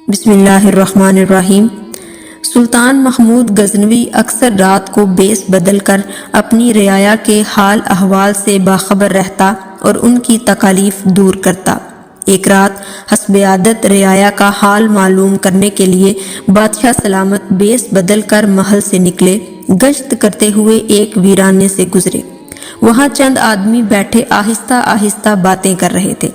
بسم اللہ الرحمن الرحیم۔ سلطان محمود غزنوی اکثر رات کو بیس بدل کر اپنی رعایا کے حال احوال سے باخبر رہتا اور ان کی تکالیف دور کرتا۔ ایک رات حسب عادت رعایا کا حال معلوم کرنے کے لیے بادشاہ سلامت بیس بدل کر محل سے نکلے، گشت کرتے ہوئے ایک ویرانے سے گزرے۔ وہاں چند آدمی بیٹھے آہستہ آہستہ باتیں کر رہے تھے۔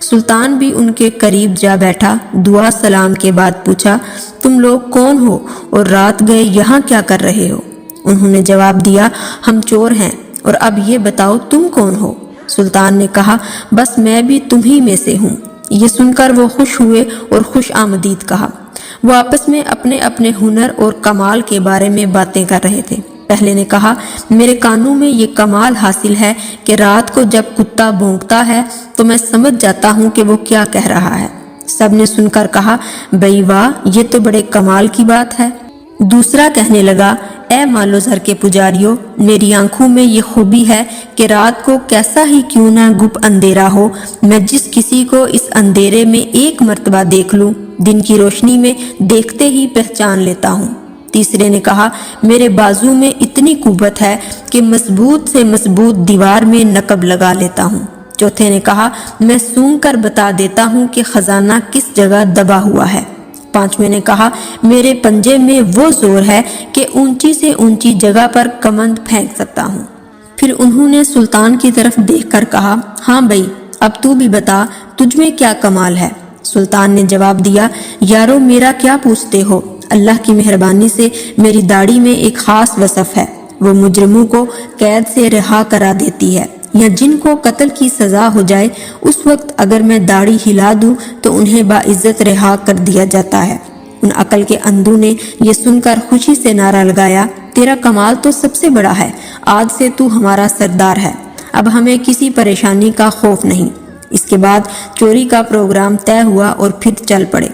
سلطان بھی ان کے قریب جا بیٹھا، دعا سلام کے بعد پوچھا، تم لوگ کون ہو اور رات گئے یہاں کیا کر رہے ہو؟ انہوں نے جواب دیا، ہم چور ہیں، اور اب یہ بتاؤ تم کون ہو؟ سلطان نے کہا، بس میں بھی تمہیں میں سے ہوں۔ یہ سن کر وہ خوش ہوئے اور خوش آمدید کہا۔ وہ آپس میں اپنے اپنے ہنر اور کمال کے بارے میں باتیں کر رہے تھے۔ پہلے نے کہا، میرے کانوں میں یہ کمال حاصل ہے کہ رات کو جب کتا بھونکتا ہے تو میں سمجھ جاتا ہوں کہ وہ کیا کہہ رہا ہے۔ سب نے سن کر کہا، بھئی واہ، یہ تو بڑے کمال کی بات ہے۔ دوسرا کہنے لگا، اے مال و زر کے پجاریوں، میری آنکھوں میں یہ خوبی ہے کہ رات کو کیسا ہی کیوں نہ گپ اندھیرا ہو، میں جس کسی کو اس اندھیرے میں ایک مرتبہ دیکھ لوں، دن کی روشنی میں دیکھتے ہی پہچان لیتا ہوں۔ تیسرے نے کہا، میرے بازو میں اتنی قوت ہے کہ مضبوط سے مضبوط دیوار میں نقب لگا لیتا ہوں۔ چوتھے نے کہا، میں سونگ کر بتا دیتا ہوں کہ خزانہ کس جگہ دبا ہوا ہے۔ پانچویں نے کہا، میرے پنجے میں وہ زور ہے کہ اونچی سے اونچی جگہ پر کمند پھینک سکتا ہوں۔ پھر انہوں نے سلطان کی طرف دیکھ کر کہا، ہاں بھئی، اب تو بھی بتا، تجھ میں کیا کمال ہے؟ سلطان نے جواب دیا، یارو میرا کیا پوچھتے ہو؟ اللہ کی مہربانی سے میری داڑھی میں ایک خاص وصف ہے، وہ مجرموں کو قید سے رہا کرا دیتی ہے، یا جن کو قتل کی سزا ہو جائے اس وقت اگر میں داڑھی ہلا دوں تو انہیں باعزت رہا کر دیا جاتا ہے۔ ان عقل کے اندھوں نے یہ سن کر خوشی سے نعرہ لگایا، تیرا کمال تو سب سے بڑا ہے، آج سے تو ہمارا سردار ہے، اب ہمیں کسی پریشانی کا خوف نہیں۔ اس کے بعد چوری کا پروگرام طے ہوا اور پھر چل پڑے۔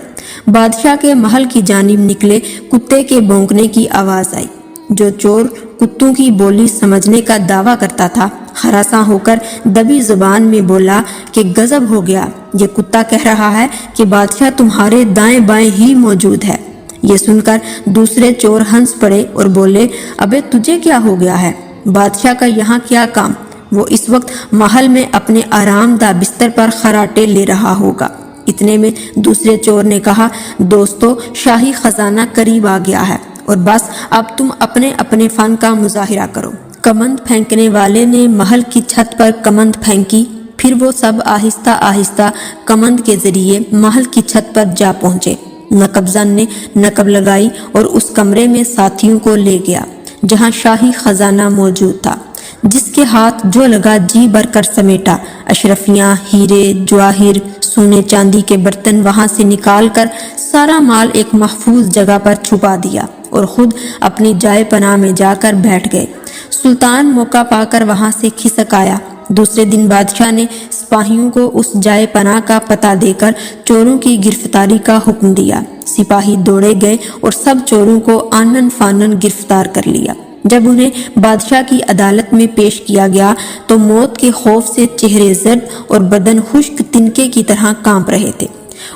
بادشاہ کے محل کی جانب نکلے، کتے کے بھونکنے کی آواز آئی۔ جو چور کتوں کی بولی سمجھنے کا دعویٰ کرتا تھا، ہراساں ہو کر دبی زبان میں بولا کہ غضب ہو گیا، یہ کتا کہہ رہا ہے کہ بادشاہ تمہارے دائیں بائیں ہی موجود ہے۔ یہ سن کر دوسرے چور ہنس پڑے اور بولے، ابے تجھے کیا ہو گیا ہے؟ بادشاہ کا یہاں کیا کام؟ وہ اس وقت محل میں اپنے آرام دہ بستر پر خراٹے لے رہا ہوگا۔ اتنے میں دوسرے چور نے کہا، دوستو، شاہی خزانہ قریب آ گیا ہے اور بس اب تم اپنے اپنے فن کا مظاہرہ کرو۔ کمند پھینکنے والے نے محل کی چھت پر کمند پھینکی، پھر وہ سب آہستہ آہستہ کمند کے ذریعے محل کی چھت پر جا پہنچے۔ نقب زن نے نقب لگائی اور اس کمرے میں ساتھیوں کو لے گیا جہاں شاہی خزانہ موجود تھا۔ جس کے ہاتھ جو لگا جی بھر کر سمیٹا، اشرفیاں، ہیرے، جواہر، سونے چاندی کے برتن وہاں سے نکال کر سارا مال ایک محفوظ جگہ پر چھپا دیا اور خود اپنی جائے پناہ میں جا کر بیٹھ گئے۔ سلطان موقع پا کر وہاں سے کھسک آیا۔ دوسرے دن بادشاہ نے سپاہیوں کو اس جائے پناہ کا پتہ دے کر چوروں کی گرفتاری کا حکم دیا۔ سپاہی دوڑے گئے اور سب چوروں کو آنن فانن گرفتار کر لیا۔ جب انہیں بادشاہ کی عدالت میں پیش کیا گیا تو موت کے خوف سے چہرے زرد اور بدن خشک تنکے کی طرح کانپ رہے تھے۔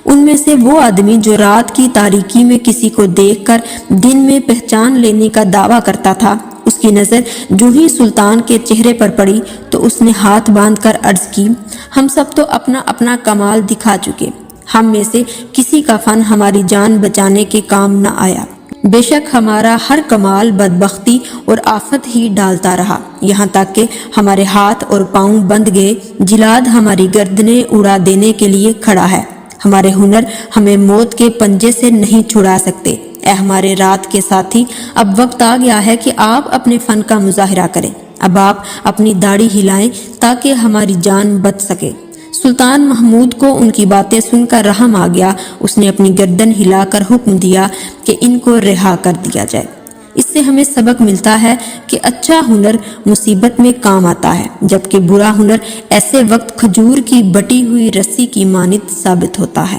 ان میں سے وہ آدمی جو رات کی تاریکی میں کسی کو دیکھ کر دن میں پہچان لینے کا دعویٰ کرتا تھا، اس کی نظر جو ہی سلطان کے چہرے پر پڑی تو اس نے ہاتھ باندھ کر عرض کی، ہم سب تو اپنا اپنا کمال دکھا چکے، ہم میں سے کسی کا فن ہماری جان بچانے کے کام نہ آیا۔ بے شک ہمارا ہر کمال بدبختی اور آفت ہی ڈالتا رہا، یہاں تک کہ ہمارے ہاتھ اور پاؤں بندھ گئے، جلاد ہماری گردنیں اڑا دینے کے لیے کھڑا ہے، ہمارے ہنر ہمیں موت کے پنجے سے نہیں چھڑا سکتے۔ اے ہمارے رات کے ساتھی، اب وقت آ گیا ہے کہ آپ اپنے فن کا مظاہرہ کریں، اب آپ اپنی داڑھی ہلائیں تاکہ ہماری جان بچ سکے۔ سلطان محمود کو ان کی باتیں سن کر رحم آ گیا، اس نے اپنی گردن ہلا کر حکم دیا کہ ان کو رہا کر دیا جائے۔ اس سے ہمیں سبق ملتا ہے کہ اچھا ہنر مصیبت میں کام آتا ہے، جبکہ برا ہنر ایسے وقت کھجور کی بٹی ہوئی رسی کی مانند ثابت ہوتا ہے۔